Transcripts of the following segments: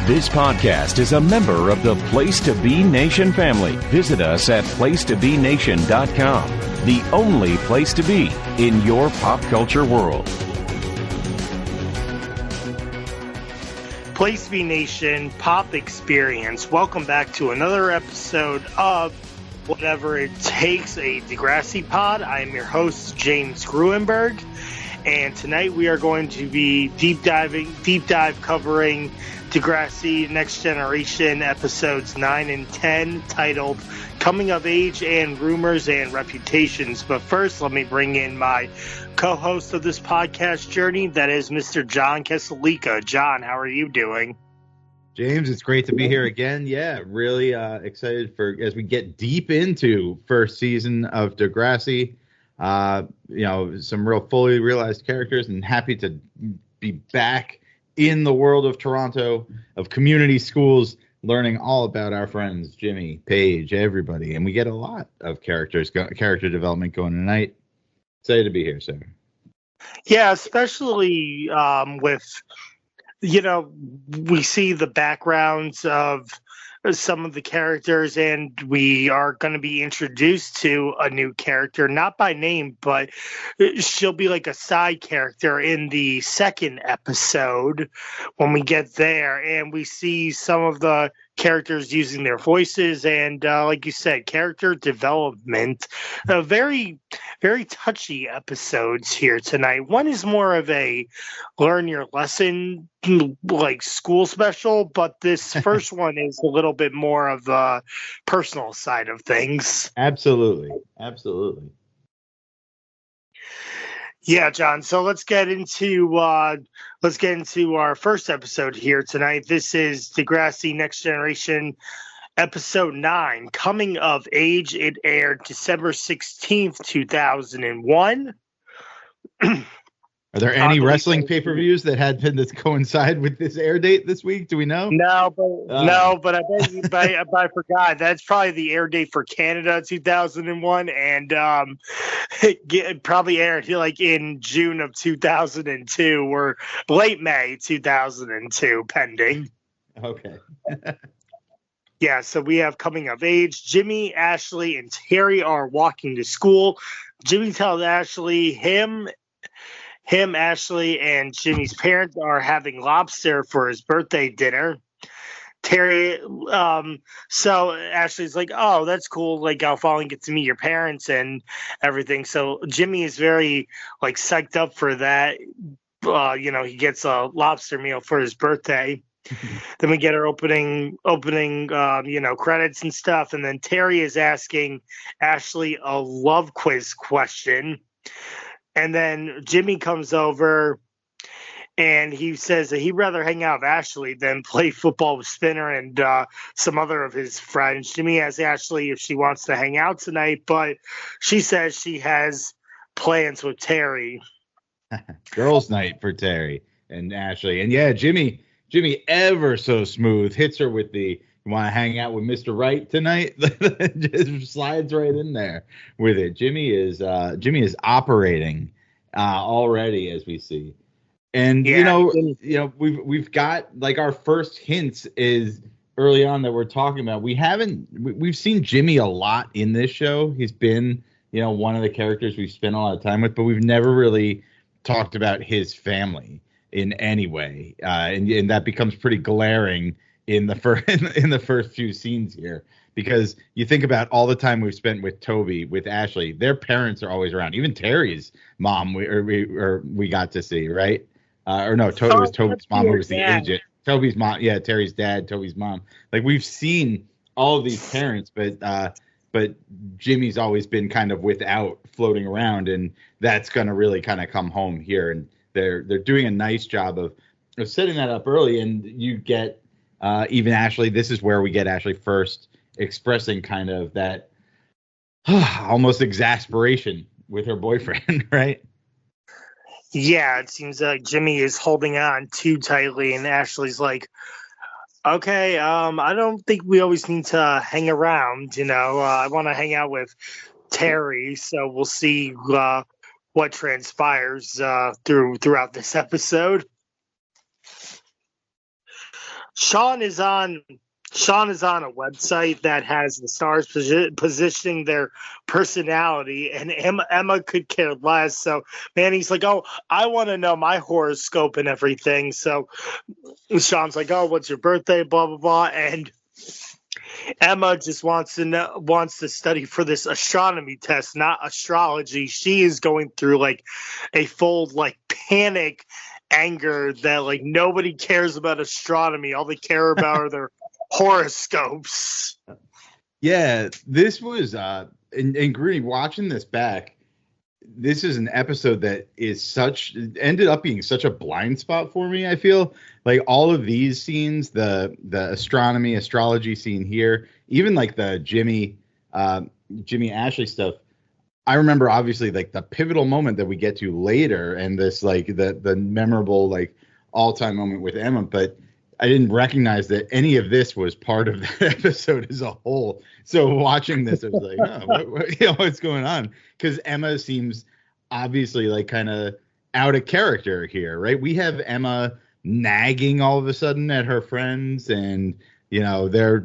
This podcast is a member of the Place to Be Nation family. Visit us at placetobenation.com, the only place to be in your pop culture world. Place to Be Nation Pop Experience. Welcome back to another episode of Whatever It Takes, a Degrassi Pod. I am your host, James Gruenberg, and tonight we are going to be deep dive covering Degrassi Next Generation episodes 9 and 10, titled Coming of Age and Rumors and Reputations. But first, let me bring in my co-host of this podcast journey, that is Mr. John Kesselika. John, how are you doing? James, it's great to be here again. Yeah, really excited for as we get deep into first season of Degrassi. Some real fully realized characters, and happy to be back in the world of Toronto, of community schools, learning all about our friends, Jimmy, Paige, everybody. And we get a lot of character development going tonight. Excited to be here, sir. Yeah, especially with, we see the backgrounds of some of the characters, and we are going to be introduced to a new character, not by name, but she'll be like a side character in the second episode when we get there, and we see some of the characters using their voices and, like you said, character development. Very, very touchy episodes here tonight. One is more of a learn your lesson, like school special, but this first one is a little bit more of the personal side of things. Absolutely. Yeah, John. So let's get into our first episode here tonight. This is Degrassi Next Generation, episode 9, Coming of Age. It aired December 16th, 2001. Are there any wrestling pay-per-views that coincide with this air date this week? Do we know? No, but I forgot. That's probably the air date for Canada, 2001, and it probably aired like in June of 2002 or late May 2002, pending. Okay. Yeah, so we have Coming of Age. Jimmy, Ashley, and Terry are walking to school. Jimmy tells Ashley him, Ashley, and Jimmy's parents are having lobster for his birthday dinner. Terry, so Ashley's like, oh, that's cool. Like, I'll finally get to meet your parents and everything. So Jimmy is very, like, psyched up for that. He gets a lobster meal for his birthday. Then we get our opening, credits and stuff. And then Terry is asking Ashley a love quiz question. And then Jimmy comes over and he says that he'd rather hang out with Ashley than play football with Spinner and some other of his friends. Jimmy asks Ashley if she wants to hang out tonight, but she says she has plans with Terry. Girls' night for Terry and Ashley. And yeah, Jimmy ever so smooth, hits her with the, you want to hang out with Mr. Right tonight? Just slides right in there with it. Jimmy is operating already, as we see. And we've got, like, our first hints is early on that we're talking about. We've seen Jimmy a lot in this show. He's been, one of the characters we've spent a lot of time with, but we've never really talked about his family in any way. And that becomes pretty glaring in the first few scenes here, because you think about all the time we've spent with Toby, with Ashley, their parents are always around. Even Terry's mom, we got to see, right? It was Toby's mom who was the agent. Toby's mom, yeah, Terry's dad, Toby's mom. Like, we've seen all of these parents, but Jimmy's always been kind of without, floating around, and that's going to really kind of come home here. And they're doing a nice job of setting that up early, and you get. Even Ashley, this is where we get Ashley first expressing kind of that almost exasperation with her boyfriend, right? Yeah, it seems like Jimmy is holding on too tightly, and Ashley's like, okay, I don't think we always need to hang around, I want to hang out with Terry, so we'll see what transpires throughout this episode. Sean is on a website that has the stars positioning their personality, and Emma could care less. So Manny's like, "Oh, I want to know my horoscope and everything." So Sean's like, "Oh, what's your birthday?" Blah blah blah, and Emma just wants to study for this astronomy test, not astrology. She is going through like a full like panic anger that like nobody cares about astronomy. All they care about are their horoscopes. Yeah, this was and Grooney, watching this back, this is an episode that ended up being such a blind spot for me. I feel like all of these scenes, the astrology scene here, even like the Jimmy Ashley stuff, I remember obviously like the pivotal moment that we get to later, and this like the memorable like all-time moment with Emma, but I didn't recognize that any of this was part of that episode as a whole. So watching this, I was like, oh, what's going on? Because Emma seems obviously like kind of out of character here, right? We have Emma nagging all of a sudden at her friends, and they're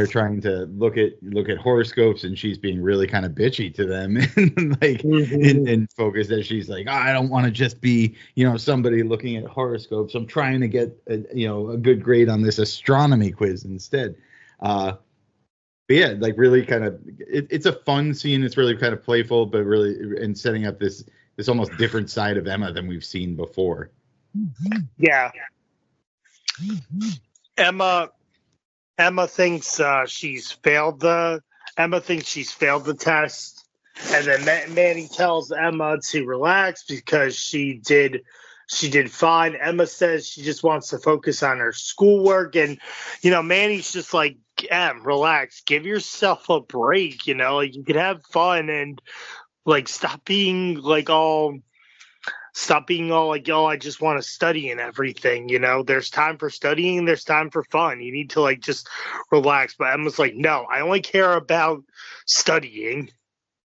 trying to look at horoscopes, and she's being really kind of bitchy to them, and like in focus that she's like, I don't want to just be somebody looking at horoscopes. I'm trying to get a good grade on this astronomy quiz instead. But yeah, like really kind of it's a fun scene. It's really kind of playful, but really in setting up this almost different side of Emma than we've seen before. Yeah, Emma thinks she's failed the test, and then Manny tells Emma to relax because she did fine. Emma says she just wants to focus on her schoolwork, and Manny's just like, relax, give yourself a break. Like you could have fun and like stop being all like, oh, I just want to study and everything. There's time for studying, there's time for fun. You need to like just relax. But Emma's like, no, I only care about studying.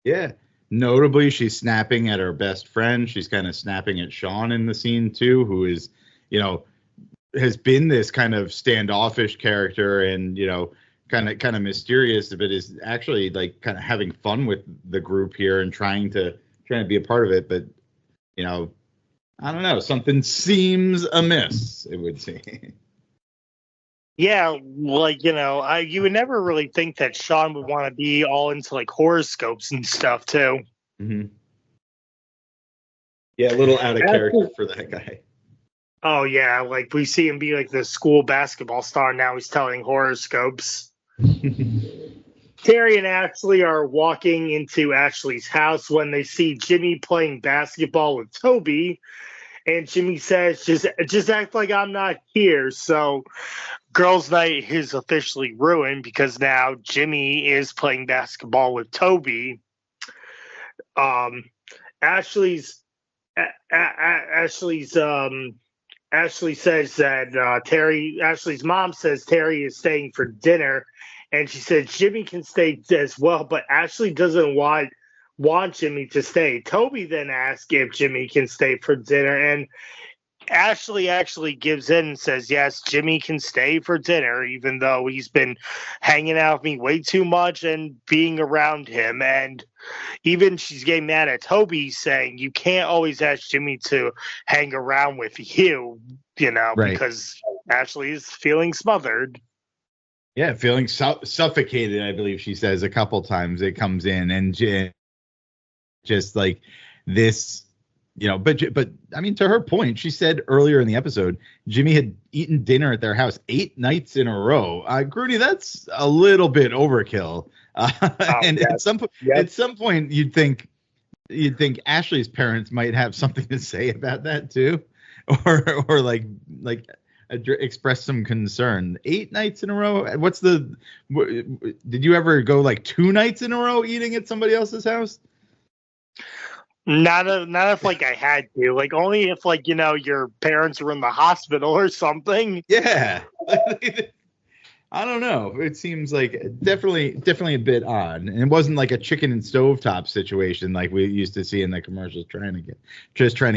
Yeah. Notably, she's snapping at her best friend. She's kind of snapping at Sean in the scene too, who is, has been this kind of standoffish character and, kind of mysterious, but is actually like kind of having fun with the group here and trying to be a part of it. But I don't know. Something seems amiss, it would seem. Yeah, like, you would never really think that Sean would want to be all into like horoscopes and stuff too. Mm-hmm. Yeah, a little out of character for that guy. Oh yeah, like we see him be like the school basketball star. Now he's telling horoscopes. Terry and Ashley are walking into Ashley's house when they see Jimmy playing basketball with Toby, and Jimmy says, "Just act like I'm not here." So, girls' night is officially ruined because now Jimmy is playing basketball with Toby. Ashley says that Ashley's mom says Terry is staying for dinner. And she said Jimmy can stay as well, but Ashley doesn't want Jimmy to stay. Toby then asks if Jimmy can stay for dinner, and Ashley actually gives in and says, yes, Jimmy can stay for dinner, even though he's been hanging out with me way too much and being around him. And even she's getting mad at Toby, saying you can't always ask Jimmy to hang around with you, right, because Ashley is feeling smothered. Yeah, feeling suffocated, I believe she says a couple times. It comes in and just like this, but I mean, to her point, she said earlier in the episode, Jimmy had eaten dinner at their house 8 nights in a row. Grooney, that's a little bit overkill. And at some point, you'd think Ashley's parents might have something to say about that too, or like express some concern. 8 nights in a row. Did you ever go like 2 nights in a row eating at somebody else's house? Not if like I had to, like only if like, your parents were in the hospital or something. Yeah. I don't know. It seems like definitely a bit odd. And it wasn't like a chicken and stovetop situation like we used to see in the commercials trying to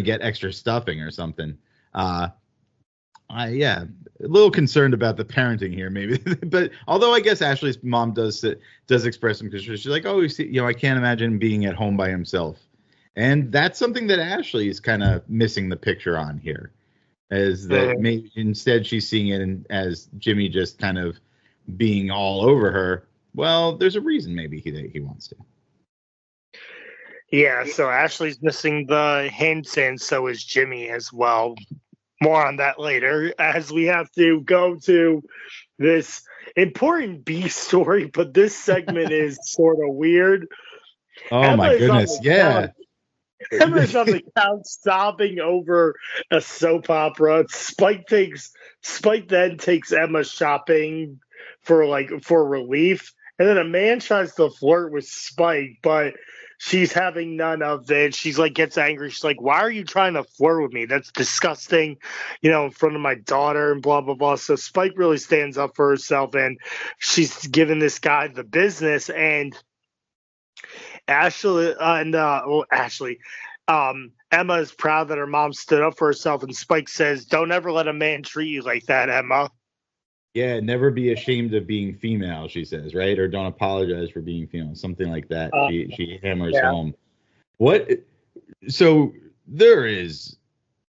get extra stuffing or something. Yeah, little concerned about the parenting here, maybe. But although I guess Ashley's mom does express some concern. She's like, oh, I can't imagine being at home by himself. And that's something that Ashley is kind of missing the picture on here. As that maybe instead she's seeing it as Jimmy just kind of being all over her. Well, there's a reason maybe he wants to. Yeah, so Ashley's missing the hints, and so is Jimmy as well. More on that later, as we have to go to this important B story, but this segment is sort of weird. Oh, my goodness, yeah. Emma's on the couch sobbing over a soap opera. Spike then takes Emma shopping for relief, and then a man tries to flirt with Spike, but she's having none of it. She's like, gets angry. She's like, why are you trying to flirt with me? That's disgusting, in front of my daughter and blah, blah, blah. So Spike really stands up for herself, and she's giving this guy the business. And Emma is proud that her mom stood up for herself. And Spike says, don't ever let a man treat you like that, Emma. Yeah, never be ashamed of being female, she says, right? Or don't apologize for being female, something like that. She hammers home. What? So there is,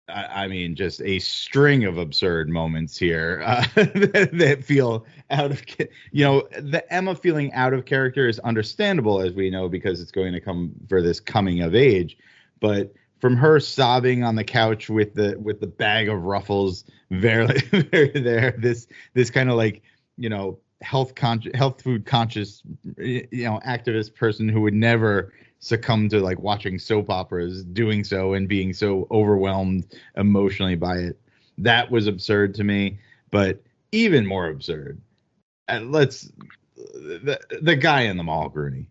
I mean, just a string of absurd moments here that feel out of, the Emma feeling out of character is understandable, as we know, because it's going to come for this coming of age. But from her sobbing on the couch with the bag of Ruffles, very there, this kind of like, health food conscious, activist person who would never succumb to like watching soap operas, doing so and being so overwhelmed emotionally by it. That was absurd to me. But even more absurd, the guy in the mall, Grooney,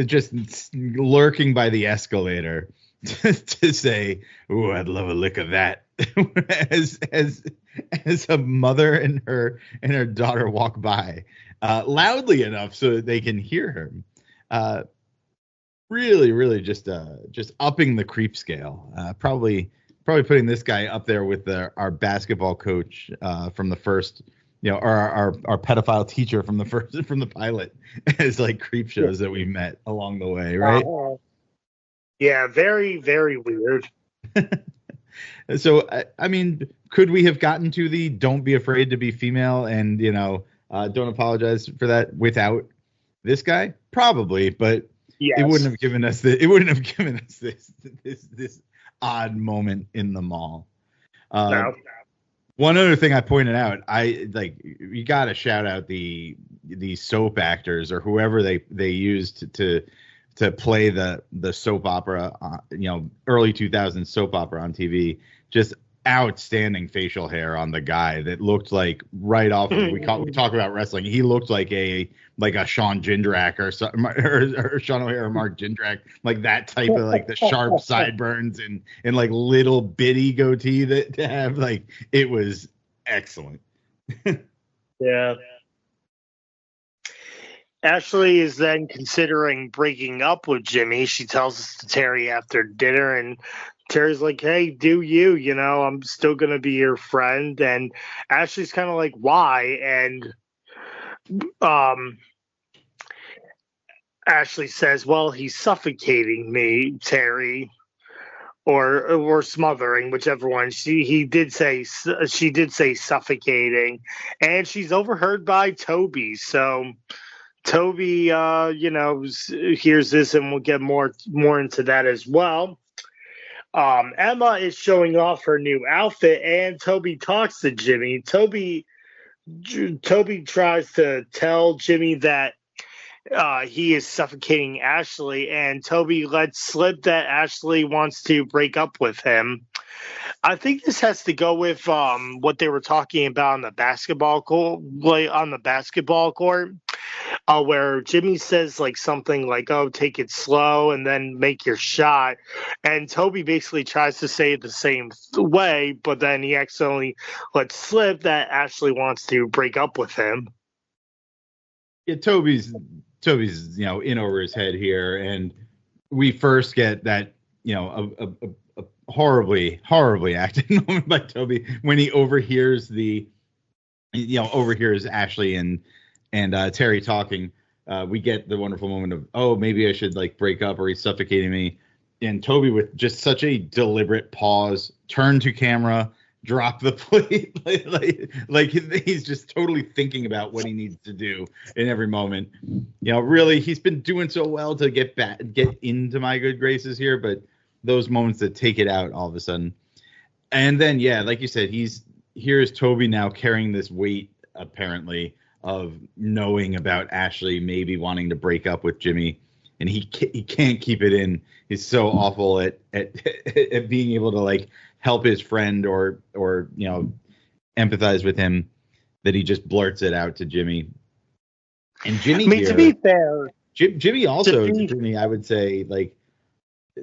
just lurking by the escalator to say, "Ooh, I'd love a lick of that," as a mother and her daughter walk by loudly enough so that they can hear her. Really, just upping the creep scale. Probably putting this guy up there with our basketball coach from the first, our pedophile teacher from the pilot, as like creep shows that we met along the way, right? Yeah, very, very weird. So, I mean, could we have gotten to the don't be afraid to be female and, don't apologize for that without this guy? Probably, but yes. It wouldn't have given us this odd moment in the mall. No. One other thing I pointed out, you got to shout out the soap actors or whoever they used to play the soap opera, early 2000s soap opera on TV. Just outstanding facial hair on the guy that looked like right off of, we talk about wrestling. He looked like a Sean Jindrak or Sean O'Hare or Mark Jindrak, like that type of like the sharp sideburns and like little bitty goatee that to have, like, it was excellent. Yeah. Ashley is then considering breaking up with Jimmy. She tells us to Terry after dinner, and Terry's like, hey, do you, I'm still going to be your friend. And Ashley's kind of like, why? And Ashley says, well, he's suffocating me, Terry, or smothering, whichever one. She did say suffocating, and she's overheard by Toby. So Toby, hears this, and we'll get more into that as well. Emma is showing off her new outfit, and Toby talks to Jimmy. Toby tries to tell Jimmy that he is suffocating Ashley, and Toby lets slip that Ashley wants to break up with him. I think this has to go with what they were talking about on the basketball court, where Jimmy says like something like, "Oh, take it slow and then make your shot," and Toby basically tries to say it the same way, but then he accidentally lets slip that Ashley wants to break up with him. Yeah, Toby's in over his head here, and we first get that a horribly acting moment by Toby when he overhears Ashley and Terry talking. We get the wonderful moment of, oh, maybe I should like break up, or he's suffocating me. And Toby, with just such a deliberate pause, turn to camera, drop the plate, like he's just totally thinking about what he needs to do in every moment. Really, he's been doing so well to get into my good graces here, but those moments that take it out all of a sudden. And then, yeah, like you said, here's Toby now carrying this weight, apparently, of knowing about Ashley maybe wanting to break up with Jimmy, and he can't keep it in. He's so awful at being able to like help his friend or empathize with him that he just blurts it out to Jimmy. And Jimmy, to be fair, Jimmy also, to me, I would say, like,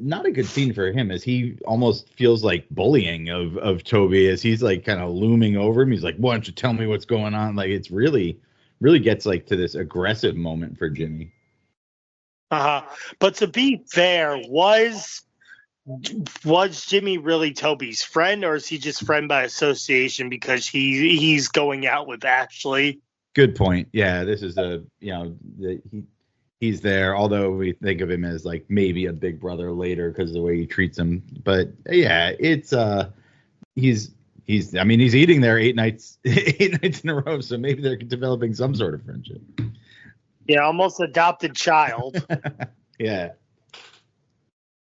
not a good scene for him, as he almost feels like bullying of Toby as he's like kind of looming over him. He's like, why don't you tell me what's going on? Like, it's really gets like to this aggressive moment for Jimmy. But to be fair, was Jimmy really Toby's friend, or is he just friend by association because he's going out with Ashley? Good point. Yeah, this is he's there, although we think of him as like maybe a big brother later because of the way he treats him. But yeah, it's he's eating there 8 nights in a row, so maybe they're developing some sort of friendship. Yeah, almost adopted child. Yeah.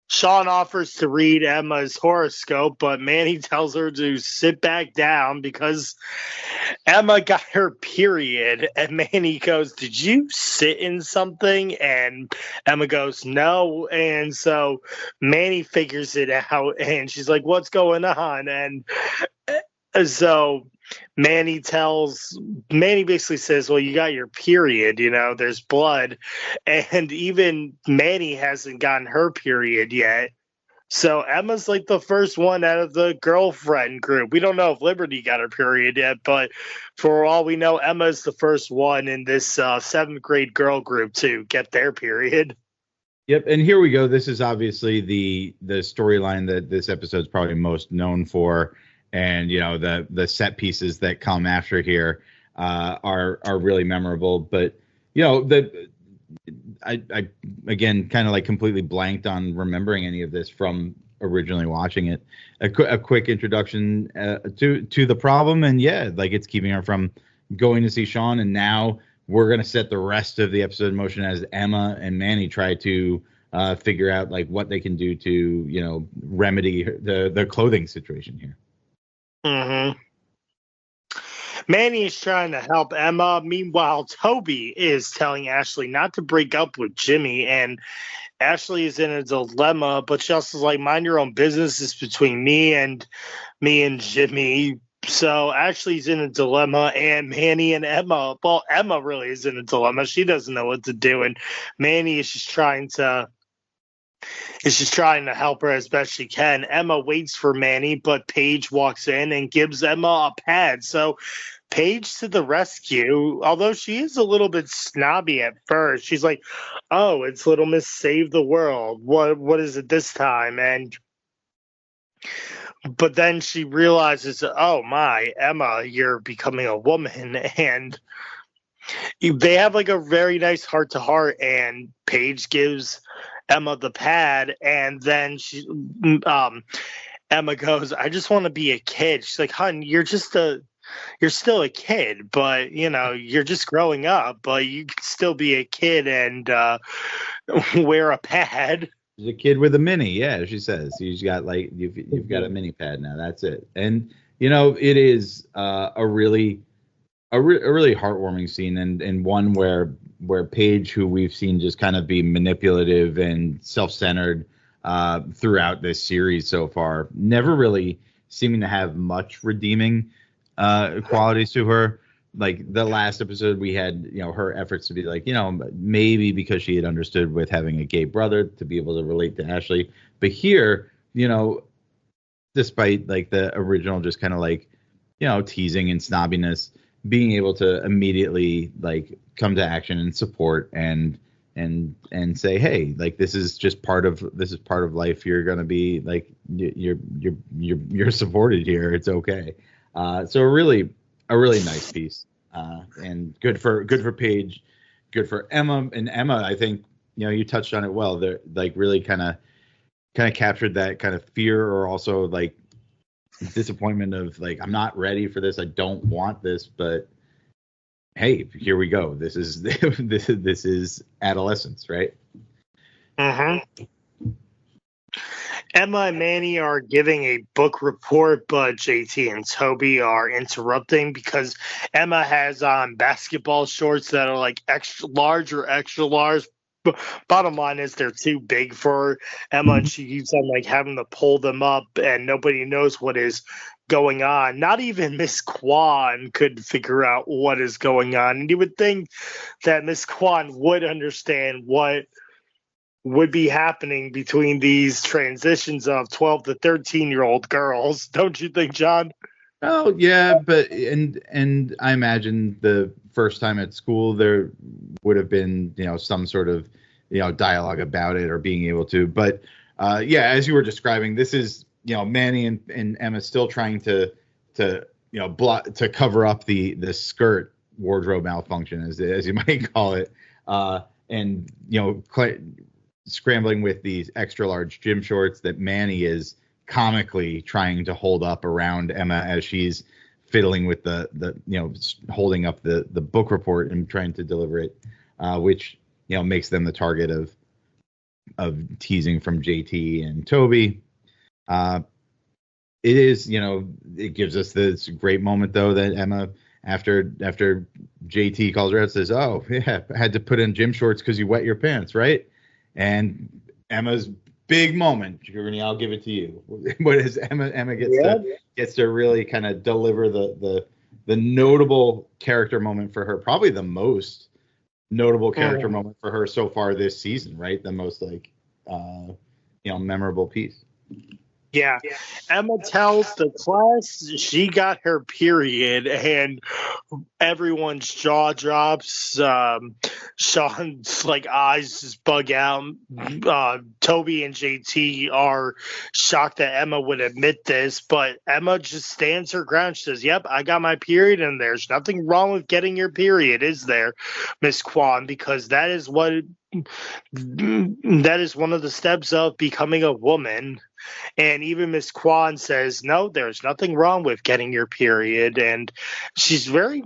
Sean offers to read Emma's horoscope, but Manny tells her to sit back down because Emma got her period. And Manny goes, did you sit in something? And Emma goes, no. And so Manny figures it out, and she's like, what's going on? And so Manny basically says, well, you got your period, there's blood. And even Manny hasn't gotten her period yet. So Emma's like the first one out of the girlfriend group. We don't know if Liberty got her period yet, but for all we know, Emma's the first one in this 7th grade girl group to get their period. Yep, and here we go. This is obviously the storyline that this episode's probably most known for. And the set pieces that come after here are really memorable. But I again kind of like completely blanked on remembering any of this from originally watching it. A quick introduction to the problem, and yeah, like it's keeping her from going to see Sean. And now we're gonna set the rest of the episode in motion as Emma and Manny try to figure out like what they can do to remedy the clothing situation here. Mm-hmm. Manny is trying to help Emma. Meanwhile, Toby is telling Ashley not to break up with Jimmy, and Ashley is in a dilemma, but she also is like, mind your own business. It's between me and Jimmy. So Ashley's in a dilemma, and Manny and Emma, well, Emma really is in a dilemma. She doesn't know what to do, and Manny is just trying to help her as best she can. Emma waits for Manny, but Paige walks in and gives Emma a pad. So Paige to the rescue, although she is a little bit snobby at first. She's like, oh, it's Little Miss Save the World. What is it this time? But then she realizes, oh my, Emma, you're becoming a woman. And they have like a very nice heart-to-heart, and Paige gives Emma the pad, and then Emma goes, I just want to be a kid. She's like, hun, you're still a kid, but you're just growing up, but you can still be a kid and wear a pad. She's a kid with a mini. Yeah, she says you've got a mini pad now. That's it. And it is a really heartwarming scene, and one where Paige, who we've seen just kind of be manipulative and self-centered throughout this series so far, never really seeming to have much redeeming qualities to her. Like the last episode, we had her efforts to be like, maybe because she had understood with having a gay brother to be able to relate to Ashley. But here, despite like the original just kind of like teasing and snobbiness, being able to immediately like come to action and support and and say, hey, like this is part of life. You're gonna be like you're supported here. It's okay. So a really nice piece, and good for Paige, good for Emma. And Emma, I think you touched on it well. They're like really kind of captured that kind of fear, or also like disappointment of like, I'm not ready for this. I don't want this, but hey, here we go. This is this is adolescence, right? Mm-hmm. Emma and Manny are giving a book report, but JT and Toby are interrupting because Emma has on basketball shorts that are like extra large or extra large. Bottom line is they're too big for Emma, and she keeps on like having to pull them up, and nobody knows what is going on. Not even Miss Kwan could figure out what is going on. And you would think that Miss Kwan would understand what would be happening between these transitions of 12 to 13-year-old girls. Don't you think, John? Oh yeah, but and I imagine the first time at school there would have been some sort of dialogue about it, or being able to. But yeah, as you were describing, this is Manny and Emma still trying to cover up the skirt wardrobe malfunction, as you might call it, and scrambling with these extra large gym shorts that Manny is comically trying to hold up around Emma as she's fiddling with the holding up the book report and trying to deliver it, which makes them the target of teasing from JT and Toby. It is, it gives us this great moment though that Emma, after JT calls her out, says, "Oh yeah, I had to put in gym shorts because you wet your pants, right?" And Emma's big moment, Journey, I'll give it to you. What is Emma gets to really kind of deliver the notable character moment for her, probably the most notable character moment for her so far this season, right? The most memorable piece. Yeah. Emma tells the class she got her period, and everyone's jaw drops. Sean's like eyes just bug out. Toby and JT are shocked that Emma would admit this, but Emma just stands her ground. She says, "Yep, I got my period, and there's nothing wrong with getting your period, is there, Miss Kwan? Because that is one of the steps of becoming a woman." And even Miss Kwan says, "No, there's nothing wrong with getting your period." And she's very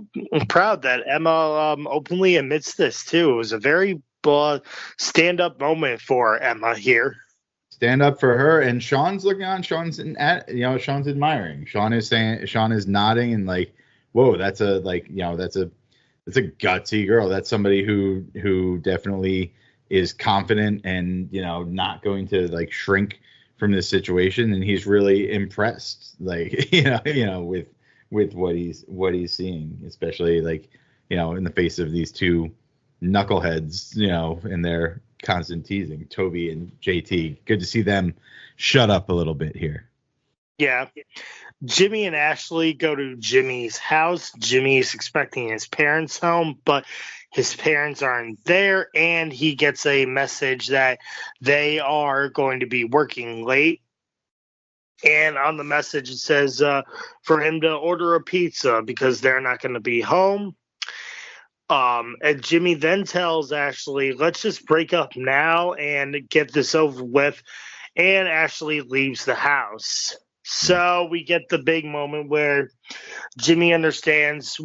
proud that Emma openly admits this too. It was a very stand-up moment for Emma here. Stand up for her, and Sean's looking on. Sean's admiring. Sean is nodding and like, whoa, that's a gutsy girl. That's somebody who definitely is confident and not going to like shrink from this situation, and he's really impressed, like with what he's seeing, especially like in the face of these two knuckleheads, and their constant teasing. Toby and JT, good to see them shut up a little bit here. Yeah. Jimmy and Ashley go to Jimmy's house. Jimmy is expecting his parents home, but his parents aren't there, and he gets a message that they are going to be working late. And on the message, it says for him to order a pizza because they're not going to be home. And Jimmy then tells Ashley, "Let's just break up now and get this over with." And Ashley leaves the house. So we get the big moment where Jimmy understands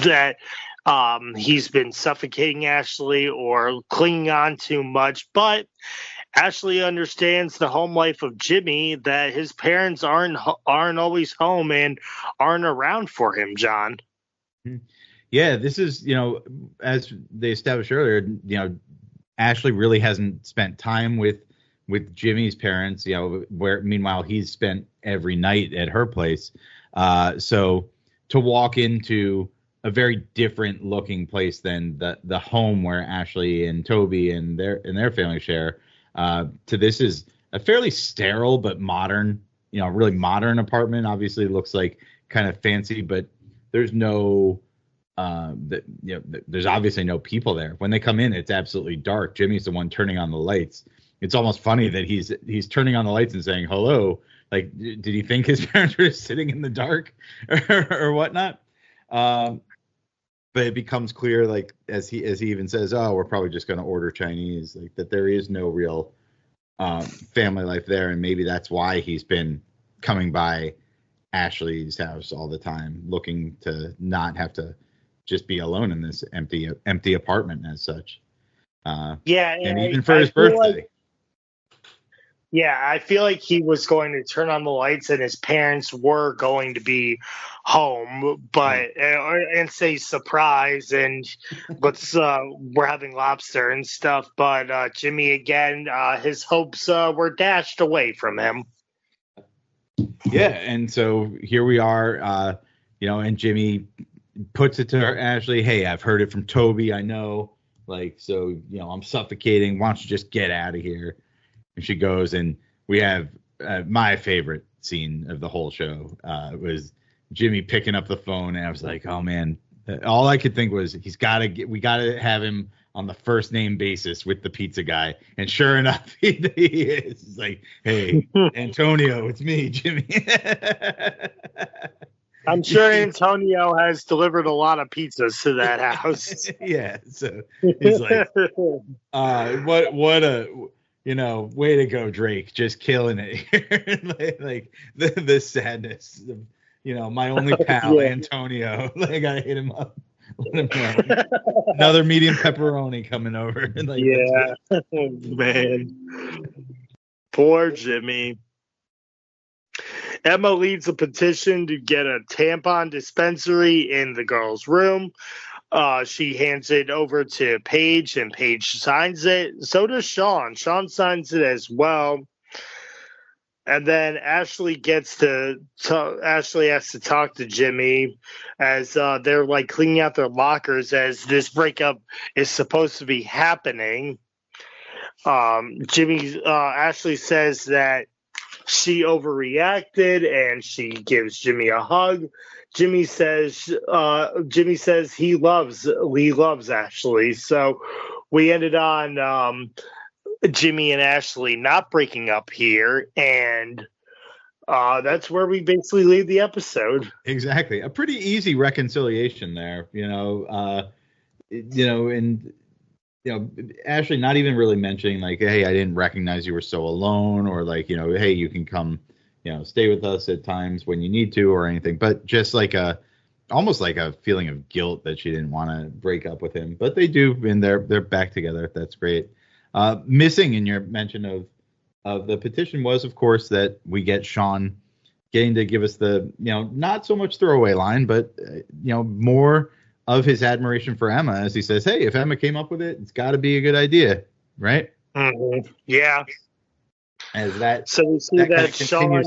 that he's been suffocating Ashley or clinging on too much, but Ashley understands the home life of Jimmy, that his parents aren't always home and aren't around for him, John. Yeah, this is, as they established earlier, Ashley really hasn't spent time with Jimmy's parents, where meanwhile he's spent every night at her place. So to walk into a very different looking place than the home where Ashley and Toby and their family share, to this is a fairly sterile but modern, really modern apartment. Obviously it looks like kind of fancy, but there's no there's obviously no people there. When they come in, it's absolutely dark. Jimmy's the one turning on the lights. It's almost funny that he's turning on the lights and saying hello. Like, did he think his parents were sitting in the dark or whatnot? But it becomes clear, like as he even says, "Oh, we're probably just going to order Chinese." Like that, there is no real family life there, and maybe that's why he's been coming by Ashley's house all the time, looking to not have to just be alone in this empty apartment as such. And even for his birthday. I feel like he was going to turn on the lights and his parents were going to be home, and say surprise and we're having lobster and stuff. But Jimmy, again, his hopes were dashed away from him. Yeah, and so here we are, and Jimmy puts it to her, Ashley, "Hey, I've heard it from Toby. I know, I'm suffocating. Why don't you just get out of here?" And she goes, and we have my favorite scene of the whole show was Jimmy picking up the phone, and I was like, oh man, all I could think was we got to have him on the first name basis with the pizza guy. And sure enough, he is. It's like, "Hey, Antonio, it's me, Jimmy." I'm sure Antonio has delivered a lot of pizzas to that house. Yeah, so he's like, what a way to go, Drake, just killing it here. like the sadness of, my only pal, Antonio. Like, I gotta hit him up. Let him know. Another medium pepperoni coming over. Man. Poor Jimmy. Emma leads a petition to get a tampon dispensary in the girls' room. She hands it over to Paige, and Paige signs it. So does Sean. Sean signs it as well. And then Ashley has to talk to Jimmy as they're like cleaning out their lockers as this breakup is supposed to be happening. Ashley says that she overreacted and she gives Jimmy a hug. Jimmy says he loves Ashley. So we ended on Jimmy and Ashley not breaking up here, and that's where we basically leave the episode. Exactly. A pretty easy reconciliation there, and Ashley not even really mentioning like, "Hey, I didn't recognize you were so alone," or like, "Hey, you can come, stay with us at times when you need to," or anything, but just like almost like a feeling of guilt that she didn't want to break up with him, but they do, and they're back together. That's great. Missing in your mention of the petition was, of course, that we get Sean getting to give us the, not so much throwaway line, but, more of his admiration for Emma as he says, "Hey, if Emma came up with it, it's got to be a good idea," right? Mm-hmm. Yeah. As that, so we see that Sean,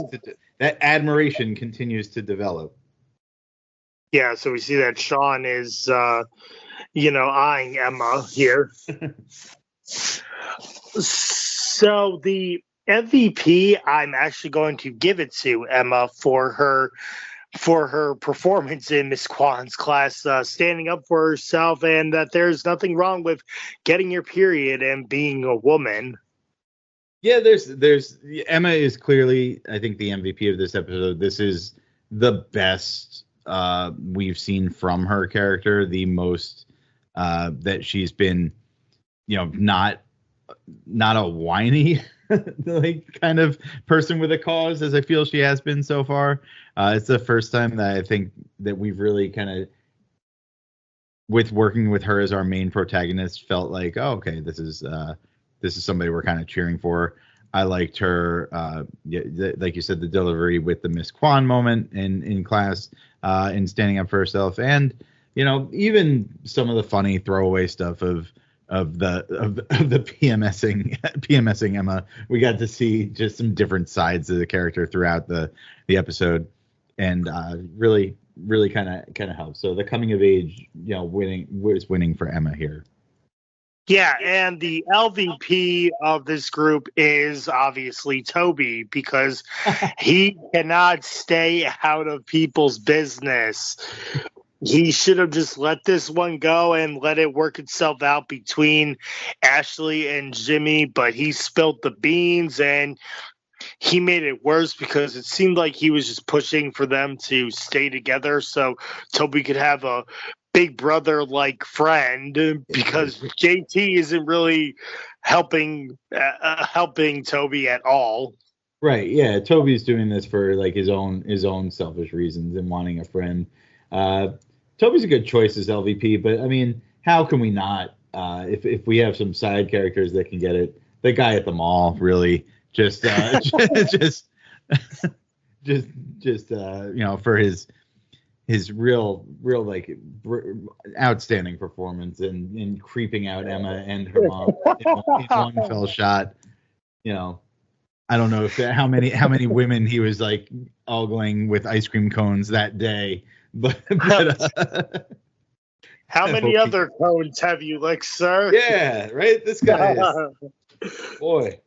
that admiration continues to develop. Yeah, so we see that Sean is, eyeing Emma here. So the MVP, I'm actually going to give it to Emma for her performance in Miss Kwan's class, standing up for herself, and that there's nothing wrong with getting your period and being a woman. Yeah, there's Emma is clearly, I think, the MVP of this episode. This is the best we've seen from her character, the most that she's been, not a whiny like kind of person with a cause as I feel she has been so far. It's the first time that I think that we've really kind of, with working with her as our main protagonist, felt like, oh, okay, this is somebody we're kind of cheering for. I liked her, like you said, the delivery with the Miss Kwan moment in class, in standing up for herself, and even some of the funny throwaway stuff of the PMSing Emma. We got to see just some different sides of the character throughout the episode, and really kind of helped. So the coming of age, winning for Emma here. Yeah, and the LVP of this group is obviously Toby, because he cannot stay out of people's business. he should have just let this one go and let it work itself out between Ashley and Jimmy, but he spilled the beans and he made it worse because it seemed like he was just pushing for them to stay together so Toby could have a big brother like friend, because JT isn't really helping Toby at all. Right. Yeah. Toby's doing this for like his own selfish reasons and wanting a friend. Toby's a good choice as LVP, but I mean, how can we not? If we have some side characters that can get it, the guy at the mall really just for his real like outstanding performance in creeping out Emma and her mom in one fell shot. I don't know how many women he was like ogling with ice cream cones that day, but how many other cones have you licked, sir? Yeah, right. This guy is boy.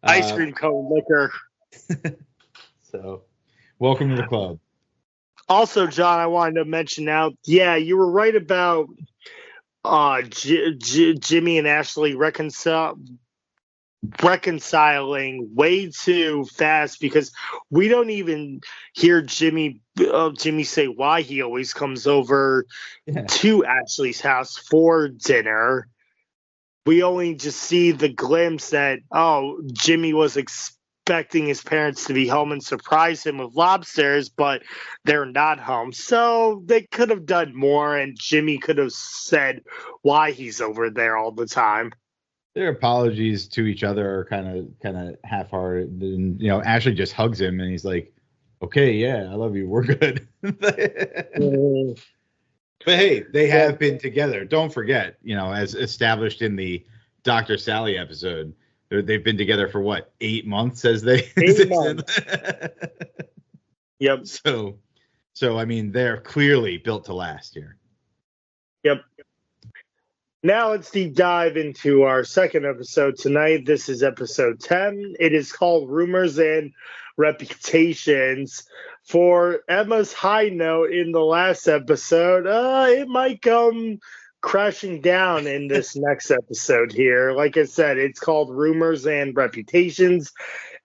Ice cream cone liquor. So, welcome to the club. Also, John, I wanted to mention now, yeah, you were right about Jimmy and Ashley reconciling way too fast, because we don't even hear Jimmy say why he always comes over to Ashley's house for dinner. We only just see the glimpse that, Jimmy was expecting his parents to be home and surprise him with lobsters, but they're not home. So they could have done more, and Jimmy could have said why he's over there all the time. Their apologies to each other are kind of half-hearted. And, Ashley just hugs him, and he's like, okay, yeah, I love you. We're good. But hey, they have been together. Don't forget, as established in the Dr. Sally episode, they've been together for what, 8 months, as they 8 months. Yep. So I mean, they're clearly built to last here. Yep. Now let's deep dive into our second episode tonight. This is episode 10. It is called Rumors and Reputations. For Emma's high note in the last episode, it might come crashing down in this next episode here. Like I said, it's called Rumors and Reputations.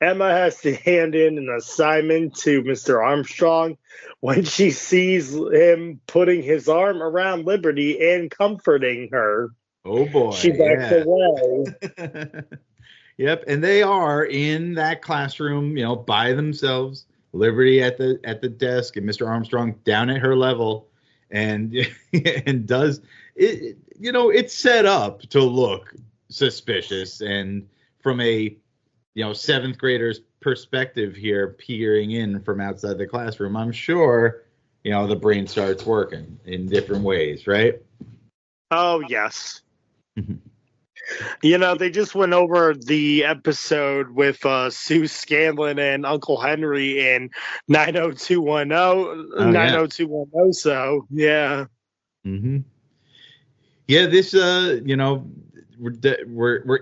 Emma has to hand in an assignment to Mr. Armstrong when she sees him putting his arm around Liberty and comforting her. Oh, boy. She backs away. Yep, and they are in that classroom, by themselves. Liberty at the desk, and Mr. Armstrong down at her level, and does it. It's set up to look suspicious, and from a seventh grader's perspective here, peering in from outside the classroom, I'm sure the brain starts working in different ways, right? Oh yes. They just went over the episode with Sue Scanlon and Uncle Henry in 90210. 90210. So, yeah. Mm-hmm. Yeah, this, we're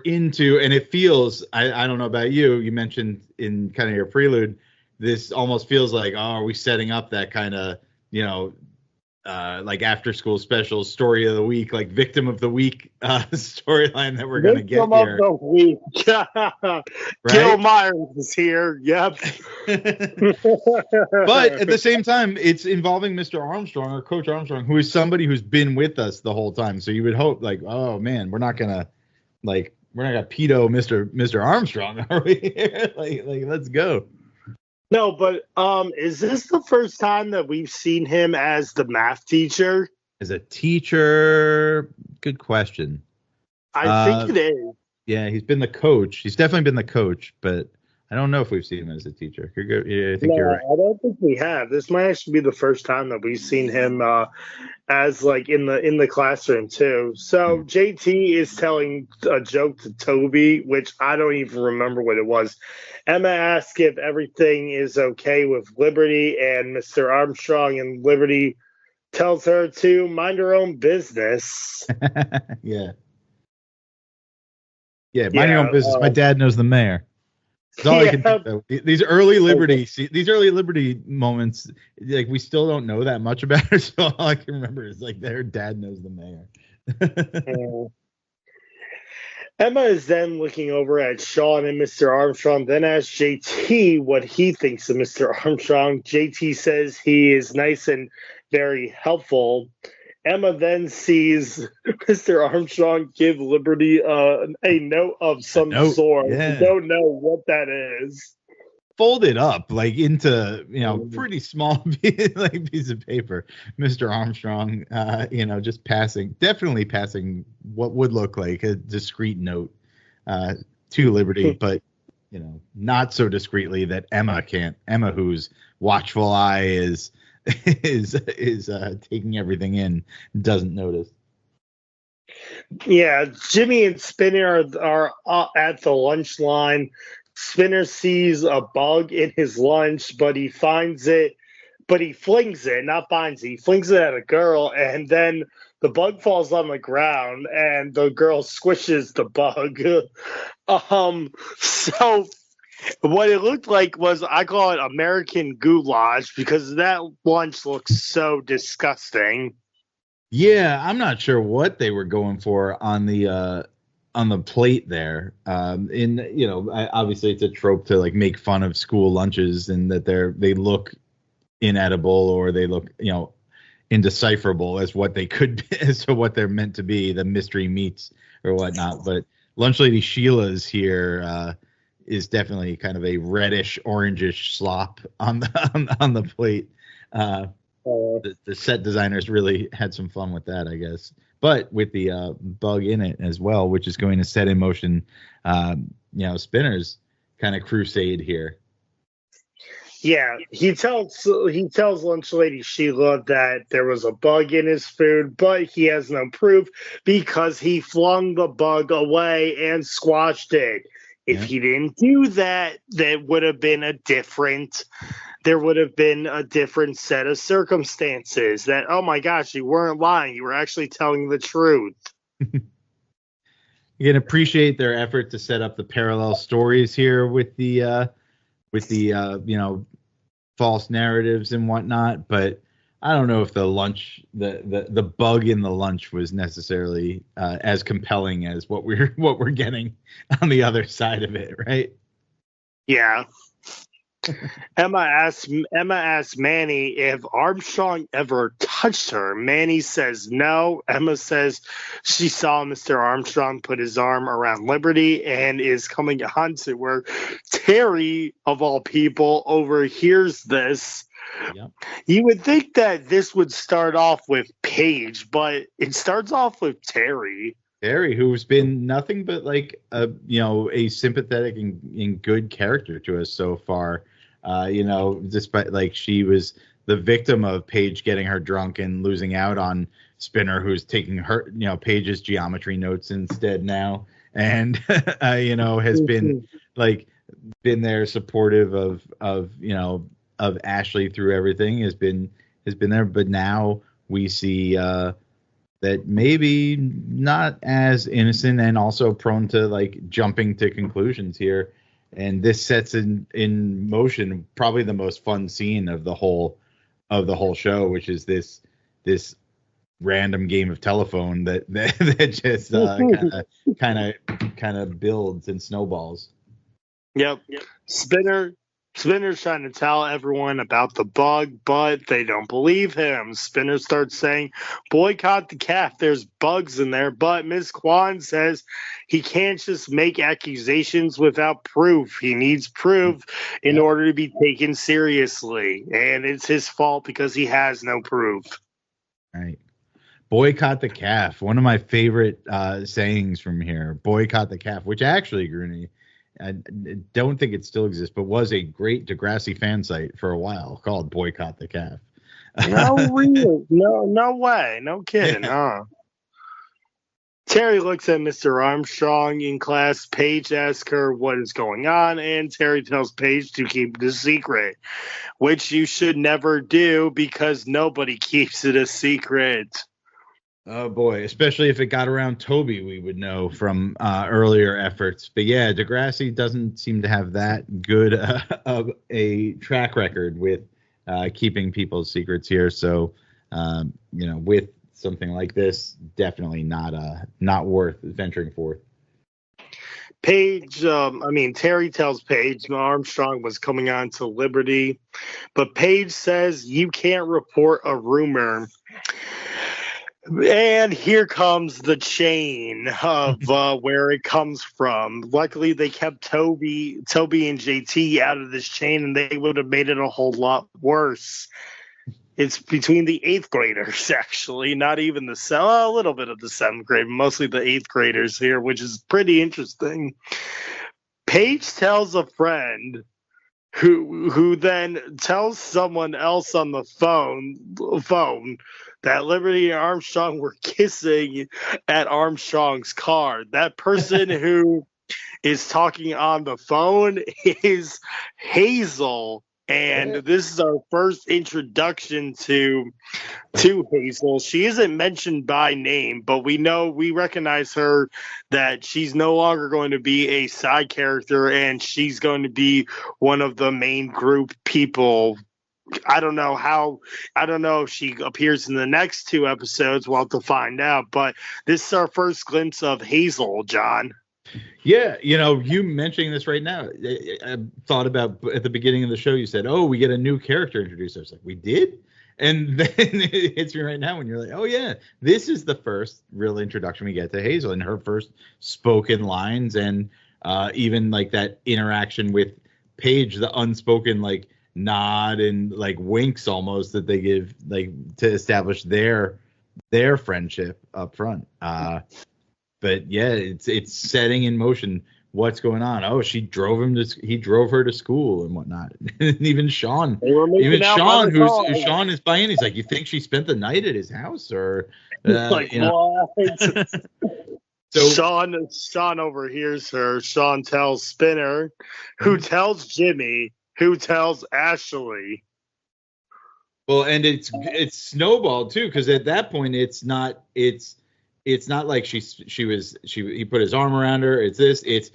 into, and it feels, I don't know about you, you mentioned in kind of your prelude, this almost feels like, are we setting up that kind of, like after school special story of the week, like victim of the week storyline that we're going to get here. Victim of the week. Right? Gil Myers is here. Yep. But at the same time, it's involving Mr. Armstrong, or Coach Armstrong, who is somebody who's been with us the whole time. So you would hope, like, oh man, we're not gonna pedo Mr. Armstrong, are we? like let's go. No, but is this the first time that we've seen him as the math teacher? As a teacher? Good question. I think it is. Yeah, he's been the coach. He's definitely been the coach, but I don't know if we've seen him as a teacher. I think you're right. I don't think we have. This might actually be the first time that we've seen him as like in the classroom too. So JT is telling a joke to Toby, which I don't even remember what it was. Emma asks if everything is okay with Liberty and Mr. Armstrong, and Liberty tells her to mind her own business. Yeah. Yeah, mind your own business. My dad knows the mayor. That's all I can think of. These early Liberty moments, like we still don't know that much about her. So all I can remember is like their dad knows the mayor. Emma is then looking over at Sean and Mr. Armstrong, then asks JT what he thinks of Mr. Armstrong. JT says he is nice and very helpful. Emma then sees Mr. Armstrong give Liberty a note of some sort. Yeah. I don't know what that is. Folded up like into pretty small piece of paper. Mr. Armstrong, just definitely passing what would look like a discreet note to Liberty, but not so discreetly that Emma, whose watchful eye is taking everything in, doesn't notice. Yeah, Jimmy and Spinner are at the lunch line. Spinner sees a bug in his lunch, but he flings it, he flings it at a girl, and then the bug falls on the ground, and the girl squishes the bug. So what it looked like was, I call it American goulash, because that lunch looks so disgusting. Yeah, I'm not sure what they were going for on the plate there. Obviously it's a trope to like make fun of school lunches and that they look inedible or they look, indecipherable as what they could be, as to what they're meant to be, the mystery meats or whatnot. But Lunch Lady Sheila's here is definitely kind of a reddish, orangish slop on the plate. The set designers really had some fun with that, I guess. But with the bug in it as well, which is going to set in motion, Spinner's kind of crusade here. Yeah, he tells Lunch Lady Sheila that there was a bug in his food, but he has no proof because he flung the bug away and squashed it. If he didn't do that, there would have been a different set of circumstances. That, oh my gosh, you weren't lying. You were actually telling the truth. You can appreciate their effort to set up the parallel stories here with the false narratives and whatnot, but I don't know if the bug in the lunch was necessarily as compelling as what we're getting on the other side of it, right? Yeah. Emma asks Manny if Armstrong ever touched her. Manny says no. Emma says she saw Mr. Armstrong put his arm around Liberty and is coming on to where Terry, of all people, overhears this. Yep. You would think that this would start off with Paige, but it starts off with Terry. Terry, who's been nothing but like a sympathetic and good character to us so far. Despite like she was the victim of Paige getting her drunk and losing out on Spinner, who's taking her, Paige's geometry notes instead now, and has been there supportive of Ashley through everything, has been there, but now we see that maybe not as innocent and also prone to like jumping to conclusions here. And this sets in motion probably the most fun scene of the whole show, which is this random game of telephone that just kind of builds and snowballs. Yep. Spinner's trying to tell everyone about the bug, but they don't believe him. Spinner starts saying, boycott the calf, there's bugs in there, but Ms. Kwan says he can't just make accusations without proof. He needs proof in order to be taken seriously, and it's his fault because he has no proof. Right. Boycott the calf, one of my favorite sayings from here. Boycott the calf, which actually, Grooney, I don't think it still exists, but was a great Degrassi fan site for a while called Boycott the Calf. No way. No kidding, huh? Terry looks at Mr. Armstrong in class. Paige asks her what is going on, and Terry tells Paige to keep it a secret, which you should never do because nobody keeps it a secret. Oh boy, especially if it got around Toby, we would know from earlier efforts. But yeah, Degrassi doesn't seem to have that good of a track record with keeping people's secrets here. So, with something like this, definitely not worth venturing forth. Paige, Terry tells Paige Armstrong was coming on to Liberty, but Paige says you can't report a rumor. And here comes the chain of where it comes from. Luckily, they kept Toby and JT out of this chain, and they would have made it a whole lot worse. It's between the 8th graders, actually, not even a little bit of the 7th grade, mostly the 8th graders here, which is pretty interesting. Paige tells a friend who then tells someone else on the phone that Liberty and Armstrong were kissing at Armstrong's car. That person who is talking on the phone is Hazel. And this is our first introduction to Hazel. She isn't mentioned by name, but we recognize her that she's no longer going to be a side character, and she's going to be one of the main group people. I don't know if she appears in the next 2 episodes. We'll have to find out. But this is our first glimpse of Hazel, John. Yeah, you mentioning this right now, I thought about at the beginning of the show, you said, oh, we get a new character introduced. I was like, we did? And then it hits me right now when you're like, oh, yeah, this is the first real introduction we get to Hazel and her first spoken lines, and even like that interaction with Paige, the unspoken like nod and like winks almost that they give like to establish their friendship up front. But yeah, it's setting in motion what's going on. Oh, he drove her to school and whatnot. And even Sean Sean is buying. He's like, you think she spent the night at his house, or what? So Sean overhears her. Sean tells Spinner, who tells Jimmy, who tells Ashley. Well, and it's snowballed too, because at that point it's not like he put his arm around her. It's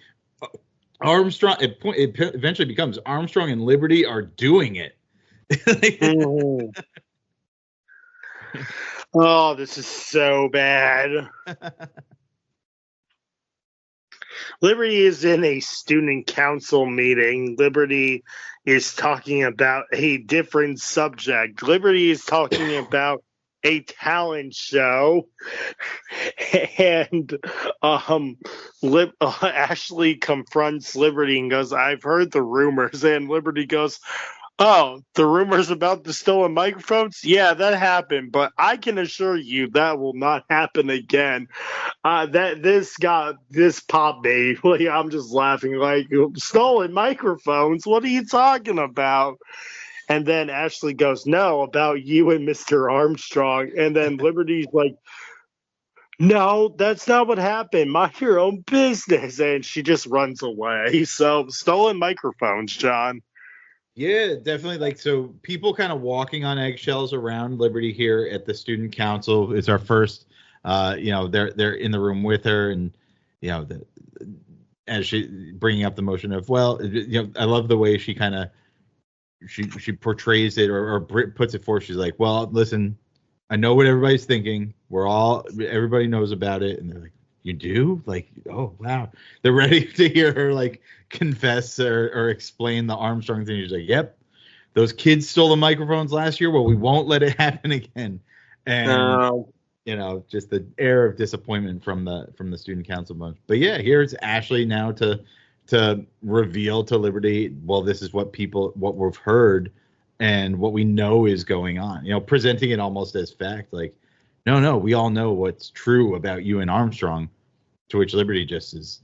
Armstrong. It eventually becomes Armstrong and Liberty are doing it. Oh, this is so bad. Liberty is in a student council meeting. Liberty is talking about a different subject. Liberty is talking about a talent show, and Ashley confronts Liberty and goes, I've heard the rumors. And Liberty goes, oh, the rumors about the stolen microphones? Yeah, that happened, but I can assure you that will not happen again. This popped me. Like, I'm just laughing like, stolen microphones? What are you talking about? And then Ashley goes, no, about you and Mr. Armstrong. And then Liberty's like, no, that's not what happened. Mind your own business. And she just runs away. So, stolen microphones, John. Yeah, definitely. Like, so people kind of walking on eggshells around Liberty here at the student council. It's our first, they're in the room with her, and, as she bringing up the motion of, well, I love the way she kind of, she portrays it or puts it forth. She's like, well, listen, I know what everybody's thinking. Everybody knows about it. And they're like, you do? Like, oh, wow. They're ready to hear her like confess or explain the Armstrong thing. She's like, yep, those kids stole the microphones last year. Well, we won't let it happen again. And, just the air of disappointment from the student council bunch. But yeah, here's Ashley now to reveal to Liberty, well, this is what we've heard and what we know is going on, presenting it almost as fact, like, no, we all know what's true about you and Armstrong, to which Liberty just is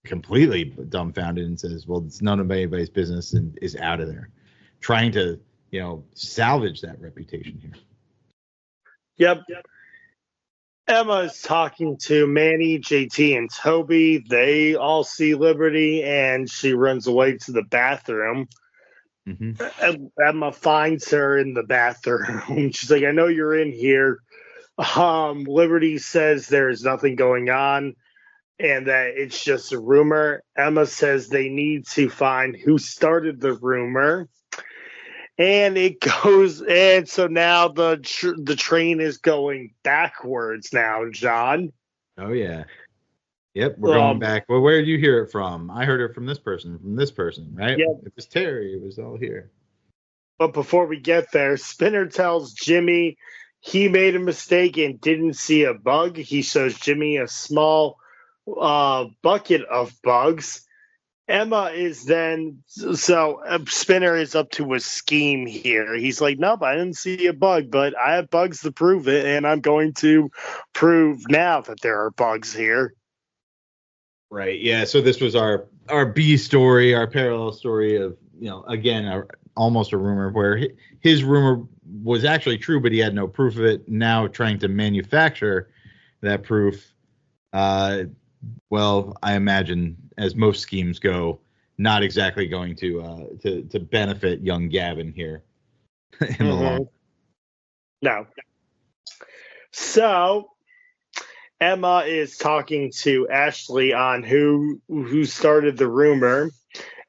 completely dumbfounded and says, well, it's none of anybody's business, and is out of there, trying to, salvage that reputation here. Yep. Emma is talking to Manny, JT, and Toby. They all see Liberty, and she runs away to the bathroom. Mm-hmm. Emma finds her in the bathroom. She's like, I know you're in here. Liberty says there's nothing going on and that it's just a rumor. Emma says they need to find who started the rumor. And it goes, and so now the train is going backwards now, John. Oh, yeah. Yep, we're going back. Well, where did you hear it from? I heard it from this person, right? Yep. It was Terry. It was all here. But before we get there, Spinner tells Jimmy he made a mistake and didn't see a bug. He shows Jimmy a small bucket of bugs. Emma is then, so Spinner is up to a scheme here. He's like, nope, I didn't see a bug, but I have bugs to prove it, and I'm going to prove now that there are bugs here. Right, yeah, so this was our B story, our parallel story of, again, almost a rumor where his rumor was actually true, but he had no proof of it. Now trying to manufacture that proof, well, I imagine, as most schemes go, not exactly going to benefit young Gavin here in the long. No. So Emma is talking to Ashley on who started the rumor.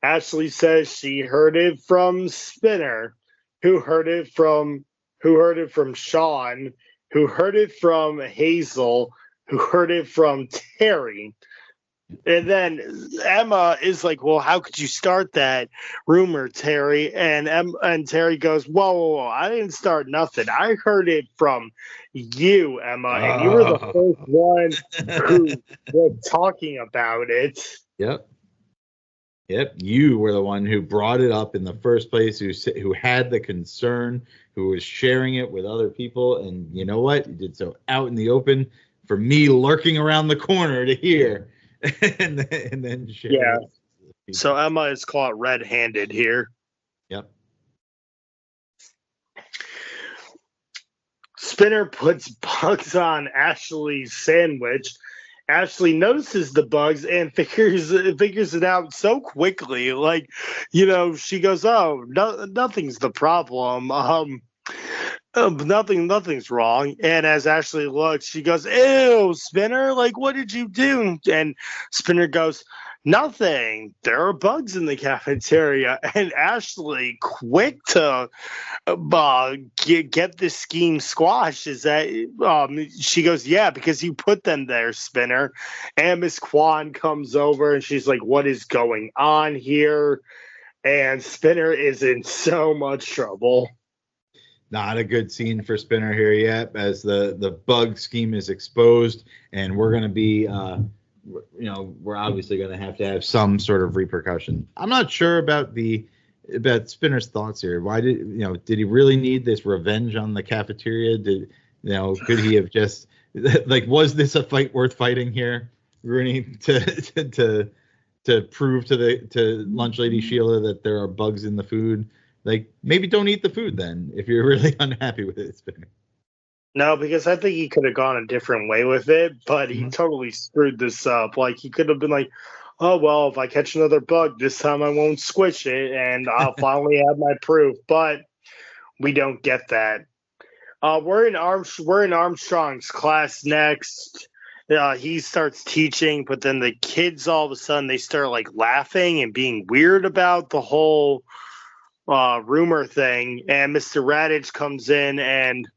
Ashley says she heard it from Spinner, who heard it from Sean, who heard it from Hazel, who heard it from Terry. And then Emma is like, well, how could you start that rumor, Terry? And Terry goes, whoa, I didn't start nothing. I heard it from you, Emma, and you were the first one who was talking about it. Yep, you were the one who brought it up in the first place, who had the concern, who was sharing it with other people, and you know what? You did so out in the open for me lurking around the corner to hear. and then share. Yeah. So Emma is caught red-handed here. Yep. Spinner puts bugs on Ashley's sandwich. Ashley notices the bugs and figures it out so quickly. Like, she goes, "Oh, nothing's the problem. Nothing's wrong." And as Ashley looks, she goes, "Ew, Spinner, like, what did you do?" And Spinner goes, "Nothing. There are bugs in the cafeteria." And Ashley, quick to get this scheme squashed, is that she goes, "Yeah, because you put them there, Spinner." And Miss Kwan comes over and she's like, "What is going on here?" And Spinner is in so much trouble. Not a good scene for Spinner here yet, as the bug scheme is exposed, and we're going to be, we're obviously going to have some sort of repercussion. I'm not sure about Spinner's thoughts here. Why did he really need this revenge on the cafeteria? Could he have just was this a fight worth fighting here, Rooney, to prove to Lunch Lady Sheila that there are bugs in the food? Maybe don't eat the food then if you're really unhappy with it, Spinner. No, because I think he could have gone a different way with it, but he totally screwed this up. Like, he could have been like, oh, well, if I catch another bug, this time I won't squish it, and I'll finally have my proof. But we don't get that. We're in Armstrong's class next. He starts teaching, but then the kids, all of a sudden, they start, laughing and being weird about the whole rumor thing, and Mr. Radich comes in and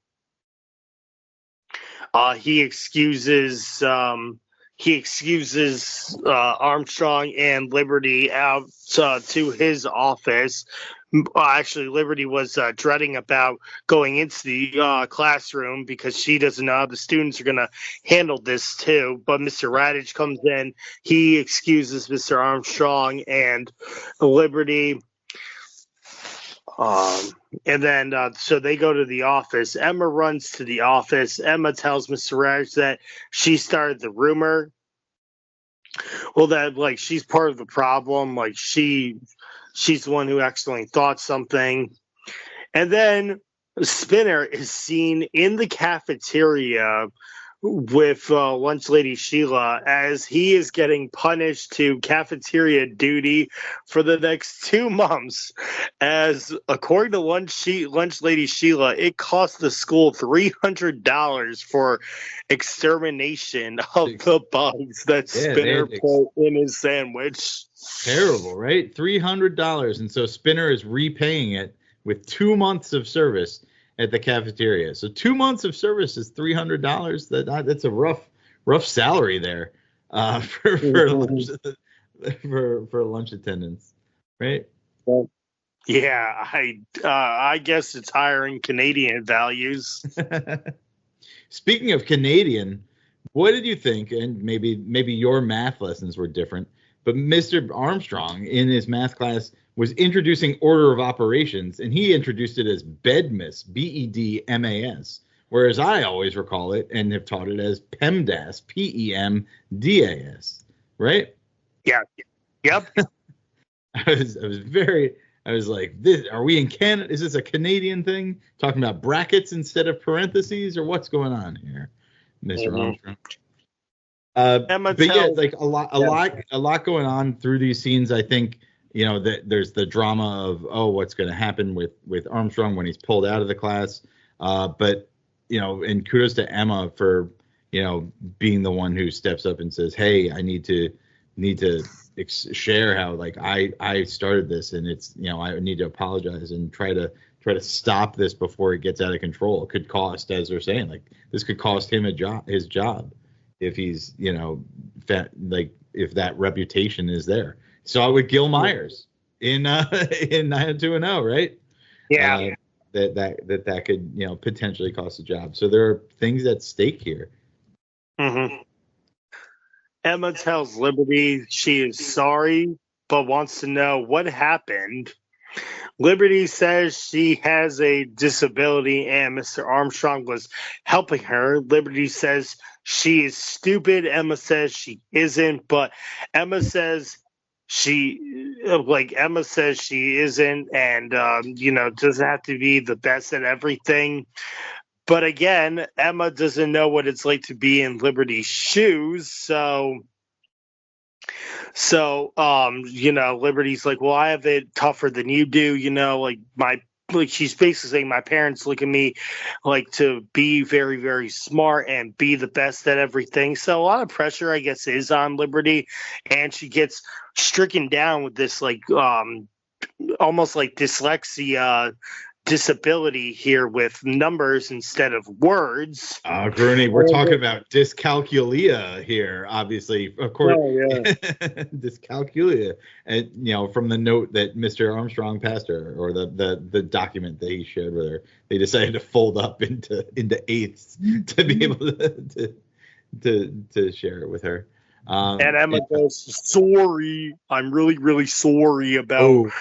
he excuses Armstrong and Liberty out to his office. Actually, Liberty was dreading about going into the classroom because she doesn't know how the students are going to handle this too. But Mr. Radich comes in, he excuses Mr. Armstrong and Liberty. And then, so they go to the office. Emma runs to the office. Emma tells Mr. Radich that she started the rumor. Well, that she's part of the problem. She's the one who accidentally thought something. And then Spinner is seen in the cafeteria with Lunch Lady Sheila, as he is getting punished to cafeteria duty for the next 2 months. As according to Lunch Lady Sheila, it cost the school $300 for extermination of the bugs that Spinner put in his sandwich. Terrible, right? $300, and so Spinner is repaying it with 2 months of service at the cafeteria. So 2 months of service is $300. That's a rough salary there for lunch attendance, right? Yeah, I guess it's higher in Canadian values. Speaking of Canadian, what did you think? And maybe your math lessons were different, but Mr. Armstrong in his math class was introducing order of operations, and he introduced it as BEDMAS, BEDMAS, whereas I always recall it and have taught it as PEMDAS, PEMDAS, right? Yeah. Yep. I was like, are we in Canada? Is this a Canadian thing? Talking about brackets instead of parentheses, or what's going on here, Mr. Armstrong? But yeah, like a lot going on through these scenes. I think, that there's the drama of, what's going to happen with Armstrong when he's pulled out of the class. But, and kudos to Emma for, being the one who steps up and says, hey, I need to share how, like, I started this, and it's, I need to apologize and try to stop this before it gets out of control. It could cost, as they're saying, like, this could cost him his job if he's, if that reputation is there. Saw it with Gil Myers in 90210, right? Yeah. That could, potentially cost a job. So there are things at stake here. Mm-hmm. Emma tells Liberty she is sorry, but wants to know what happened. Liberty says she has a disability and Mr. Armstrong was helping her. Liberty says she is stupid. Emma says she isn't, but Emma says she isn't, and doesn't have to be the best at everything. But again, Emma doesn't know what it's like to be in Liberty's shoes, so Liberty's like, well, I have it tougher than you do, she's basically saying my parents look at me like to be very, very smart and be the best at everything. So a lot of pressure, I guess, is on Liberty, and she gets stricken down with this almost like dyslexia disability here with numbers instead of words. Grooney, we're talking about dyscalculia here, obviously, of course. Oh, yeah. Dyscalculia, and from the note that Mr. Armstrong passed her, or the document that he shared with her, they decided to fold up into eighths to be able to share it with her. And Emma goes, sorry, I'm really, really sorry about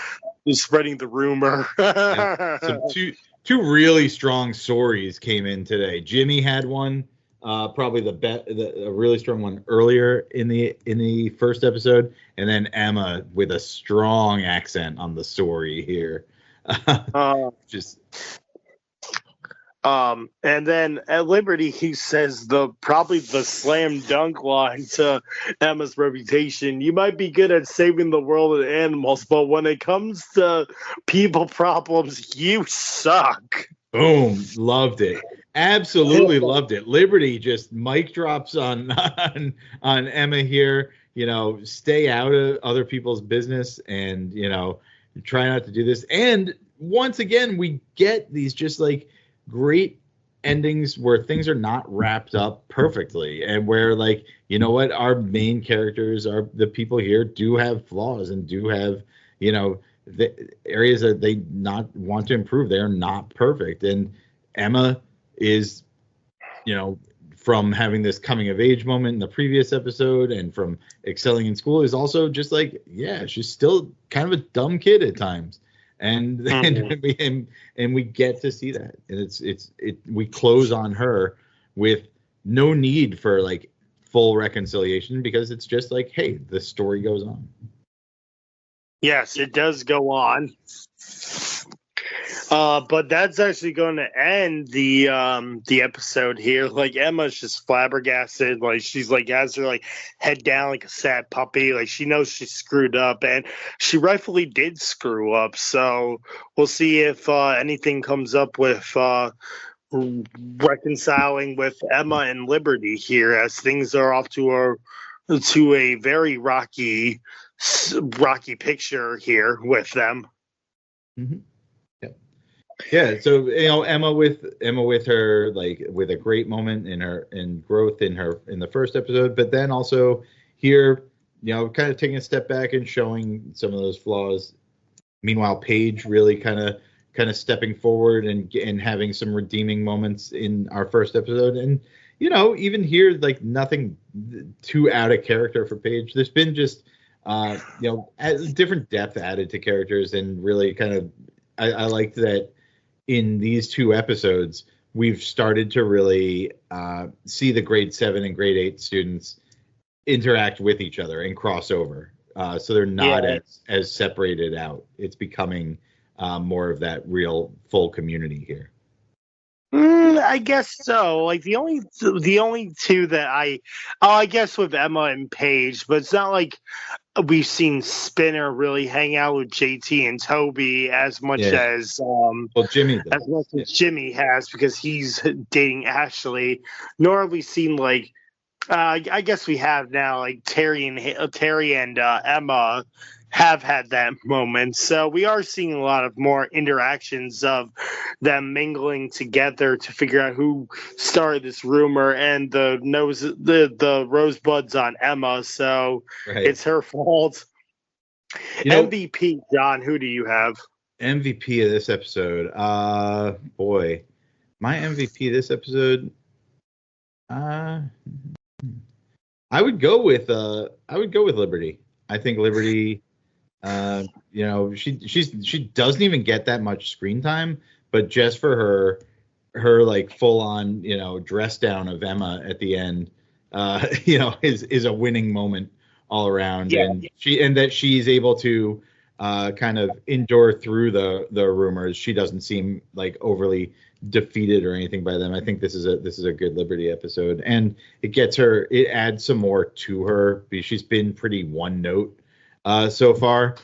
spreading the rumor. So two really strong stories came in today. Jimmy had one, probably a really strong one earlier in the first episode, and then Emma with a strong accent on the story here. And then at Liberty, he says probably the slam dunk line to Emma's reputation. You might be good at saving the world and animals, but when it comes to people problems, you suck. Boom. Loved it. Absolutely loved it. Liberty just mic drops on Emma here. Stay out of other people's business and, try not to do this. And once again, we get these just like great endings where things are not wrapped up perfectly, and where, like, our main characters are the people here do have flaws and do have, the areas that they not want to improve. They're not perfect. And Emma is, from having this coming of age moment in the previous episode and from excelling in school, is also just like, she's still kind of a dumb kid at times. And we get to see that, and we close on her with no need for like full reconciliation, because it's just like, hey, the story goes on. Yes, it does go on. But that's actually going to end the episode here. Like Emma's just flabbergasted. Like she's like has her like head down like a sad puppy. Like she knows she screwed up, and she rightfully did screw up. So we'll see if anything comes up with reconciling with Emma and Liberty here, as things are off to a very rocky picture here with them. Mm-hmm. Yeah, so Emma with her like with a great moment in growth in the first episode, but then also here, kind of taking a step back and showing some of those flaws. Meanwhile, Paige really kind of stepping forward and having some redeeming moments in our first episode, and even here, like nothing too out of character for Paige. There's been just different depth added to characters, and really kind of I liked that. In these 2 episodes, we've started to really see the grade 7 and grade 8 students interact with each other and cross over. So they're not as separated out. It's becoming more of that real full community here. I guess so. Like the only 2 that I guess with Emma and Paige, but it's not like we've seen Spinner really hang out with JT and Toby as much as Jimmy does. as much as Jimmy has, because he's dating Ashley. Nor have we seen like I guess we have now, like Terry and Emma have had that moment. So we are seeing a lot of more interactions of them mingling together to figure out who started this rumor, and the rosebuds on Emma. So It's her fault. MVP, John, who do you have? MVP of this episode. Boy, my MVP this episode. I would go with Liberty. I think Liberty. She doesn't even get that much screen time, but just for her like full on dress down of Emma at the end, is a winning moment all around, and that she's able to kind of endure through the rumors. She doesn't seem like overly defeated or anything by them. I think this is a good Liberty episode, and it adds some more to her, because she's been pretty one note so far.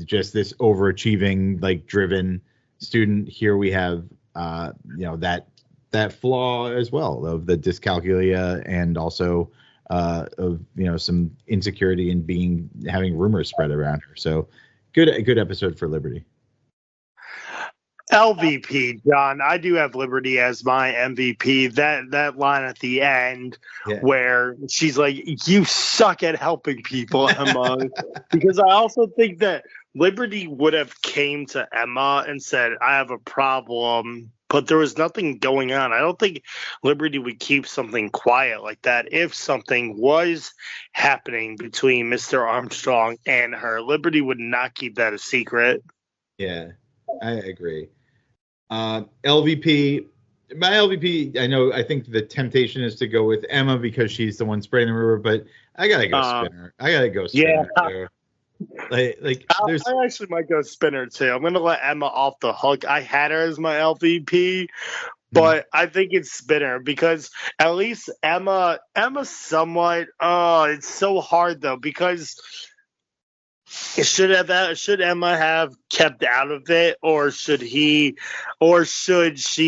Just this overachieving, like driven student. Here we have that flaw as well of the dyscalculia, and also of some insecurity in having rumors spread around her. So a good episode for Liberty. LVP, John. I do have Liberty as my MVP. That line at the end where she's like, "You suck at helping people, Emma," because I also think that Liberty would have came to Emma and said, "I have a problem," but there was nothing going on. I don't think Liberty would keep something quiet like that. If something was happening between Mr. Armstrong and her, Liberty would not keep that a secret. Yeah, I agree. LVP, my LVP, I think the temptation is to go with Emma because she's the one spraying the river, but I gotta go Spinner. Yeah. Too. I actually might go Spinner too. I'm gonna let Emma off the hook. I had her as my LVP, but I think it's Spinner, because at least Emma somewhat. It's so hard though, because should Emma have kept out of it, or should she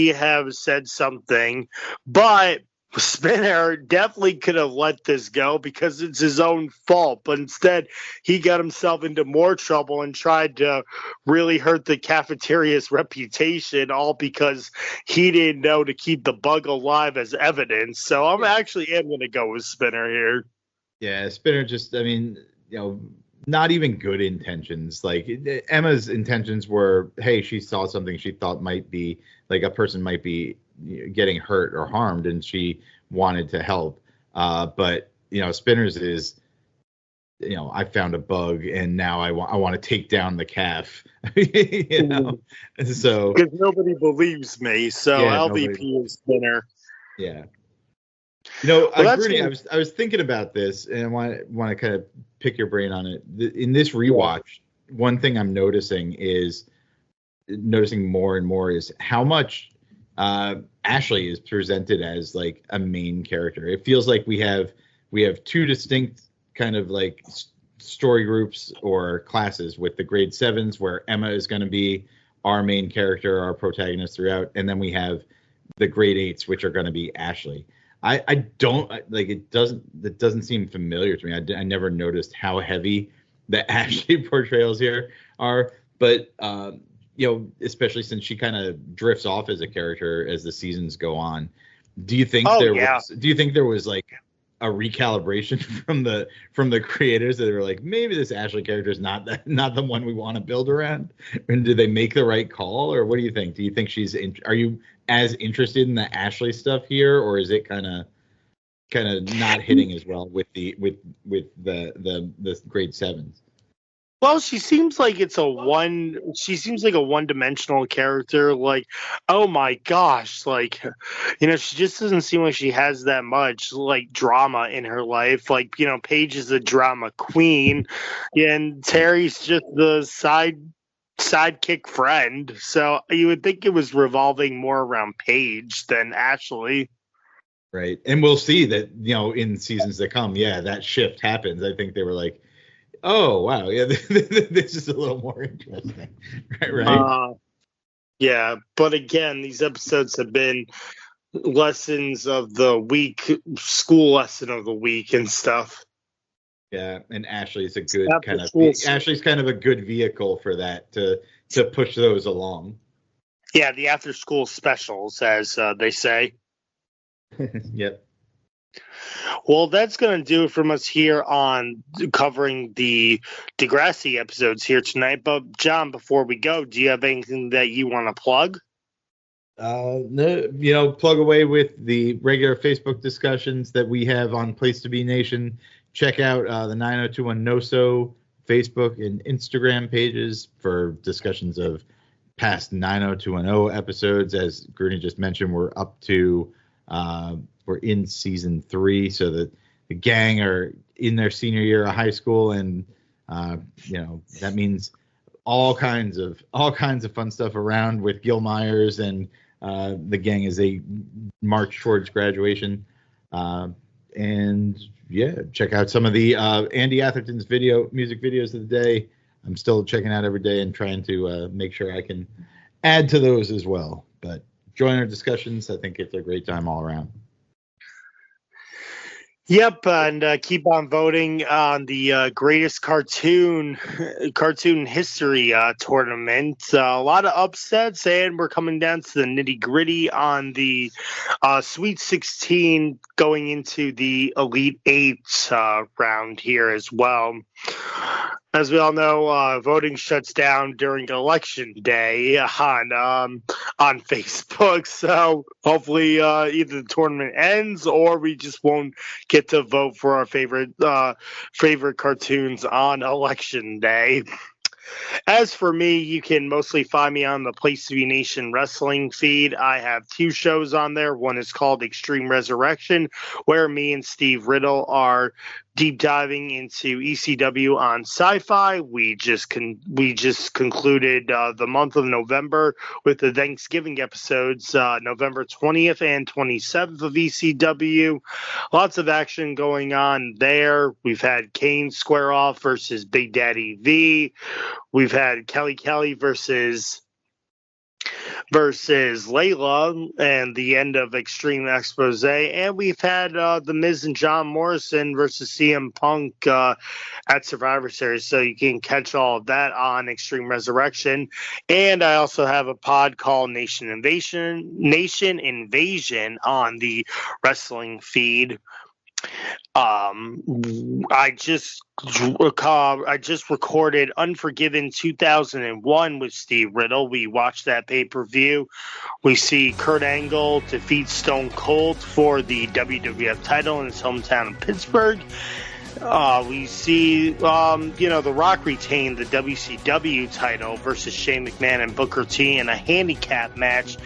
have said something? But Spinner definitely could have let this go, because it's his own fault, but instead he got himself into more trouble and tried to really hurt the cafeteria's reputation, all because he didn't know to keep the bug alive as evidence. So I'm actually going to go with Spinner here. Yeah, Spinner just, not even good intentions. Like Emma's intentions were, hey, she saw something she thought might be like a person might be getting hurt or harmed, and she wanted to help. But Spinner's is, I found a bug and now I want to take down the calf. So because nobody believes me. So LVP is Spinner. Yeah. Rudy, I was thinking about this, and I want to kind of pick your brain on it. In this rewatch, one thing I'm noticing is noticing more and more is how much Ashley is presented as like a main character. It feels like we have two distinct kind of like story groups or classes, with the grade 7s where Emma is going to be our main character, our protagonist throughout, and then we have the grade 8s, which are going to be Ashley. I don't like it. Doesn't seem familiar to me. I never noticed how heavy the Ashley portrayals here are, but especially since she kind of drifts off as a character as the seasons go on. Do you think there was like a recalibration from the creators that were like, maybe this Ashley character is not the one we want to build around? And did they make the right call, or what do you think? Do you think are you as interested in the Ashley stuff here, or is it kind of not hitting as well with the grade 7s? Well, she seems like a one-dimensional character. Like, oh my gosh, like, she just doesn't seem like she has that much like drama in her life. Like, Paige is a drama queen, and Terry's just the sidekick friend. So you would think it was revolving more around Paige than Ashley. Right, and we'll see that in seasons that come, that shift happens. I think they were like, oh, wow. Yeah, this is a little more interesting. Right? Yeah, but again, these episodes have been lessons of the week, school lesson of the week and stuff. Yeah, and Ashley's a good Ashley's kind of a good vehicle for that, to push those along. Yeah, the after-school specials, as they say. Yep. Well, that's going to do it from us here on covering the Degrassi episodes here tonight. But, John, before we go, do you have anything that you want to plug? No, plug away with the regular Facebook discussions that we have on Place to Be Nation. Check out the 9021 NoSo Facebook and Instagram pages for discussions of past 90210 episodes. As Grooney just mentioned, we're up to... we're in season 3, so that the gang are in their senior year of high school, and that means all kinds of fun stuff around with Gil Myers and the gang as they march towards graduation. And check out some of the Andy Atherton's music videos of the day. I'm still checking out every day and trying to make sure I can add to those as well. But join our discussions. I think it's a great time all around. Yep, and keep on voting on the greatest cartoon history tournament. A lot of upsets, and we're coming down to the nitty-gritty on the Sweet 16 going into the Elite 8 round here as well. As we all know, voting shuts down during Election Day on Facebook. So hopefully either the tournament ends or we just won't get to vote for our favorite cartoons on Election Day. As for me, you can mostly find me on the Place to Be Nation wrestling feed. I have 2 shows on there. One is called Extreme Resurrection, where me and Steve Riddle are deep diving into ECW on Sci-Fi. We just concluded the month of November with the Thanksgiving episodes, November 20th and 27th of ECW. Lots of action going on there. We've had Kane square off versus Big Daddy V. We've had Kelly versus Layla and the end of Extreme Expose, and we've had The Miz and John Morrison versus CM Punk at Survivor Series, so you can catch all of that on Extreme Resurrection. And I also have a pod called Nation Invasion on the wrestling feed. I just recorded Unforgiven 2001 with Steve Riddle. We watched that pay-per-view. We see Kurt Angle defeat Stone Cold for the WWF title in his hometown of Pittsburgh. We see, The Rock retained the WCW title versus Shane McMahon and Booker T in a handicap match.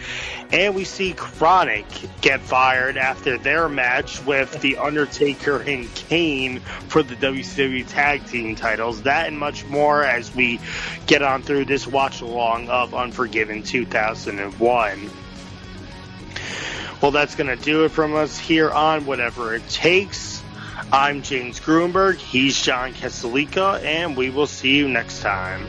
And we see Chronic get fired after their match with The Undertaker and Kane for the WCW Tag Team titles. That and much more as we get on through this watch-along of Unforgiven 2001. Well, that's going to do it from us here on Whatever It Takes. I'm James Gruenberg, he's John Kesselika, and we will see you next time.